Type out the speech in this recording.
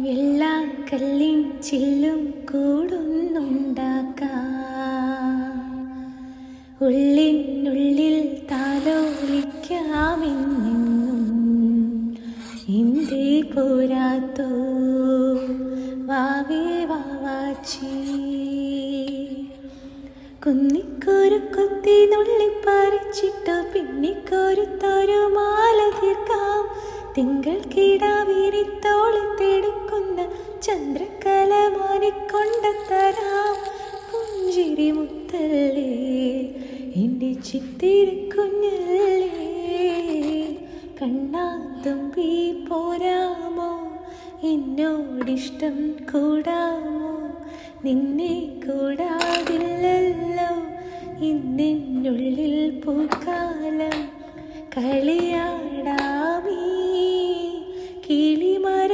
വെള്ളാക്കല്ലിൻ ചില്ലും കൂടുന്നുണ്ടാക്കാം. ഉള്ളിനുള്ളിൽ താലോലിക്കാമെന്നും India പോരാത്തോ വാവേ വാവാച്ചി. കുന്നിക്കൊരു കുത്തി നുള്ളിപ്പറിച്ചിട്ടു പിന്നിക്കൊരുത്തൊരു മാല തീർക്കാം. തിങ്കൾ കിടാവിരിത്തോളത്തെടുക്കുന്ന ചന്ദ്രകലമാനിക്കൊണ്ടത്തരാം. പുഞ്ചിരി മുത്തല്ലേ എൻ്റെ ചിത്തിരക്കുഞ്ഞല്ലേ, കണ്ണാത്തുമ്പി പോരാമോ എന്നോടിഷ്ടം കൂടാമോ. നിന്നെ കൂടാതില്ലല്ലോ ഇന്നെന്നുള്ളിൽ പൂക്കാലം. കളിയാടാമീ കിളിമര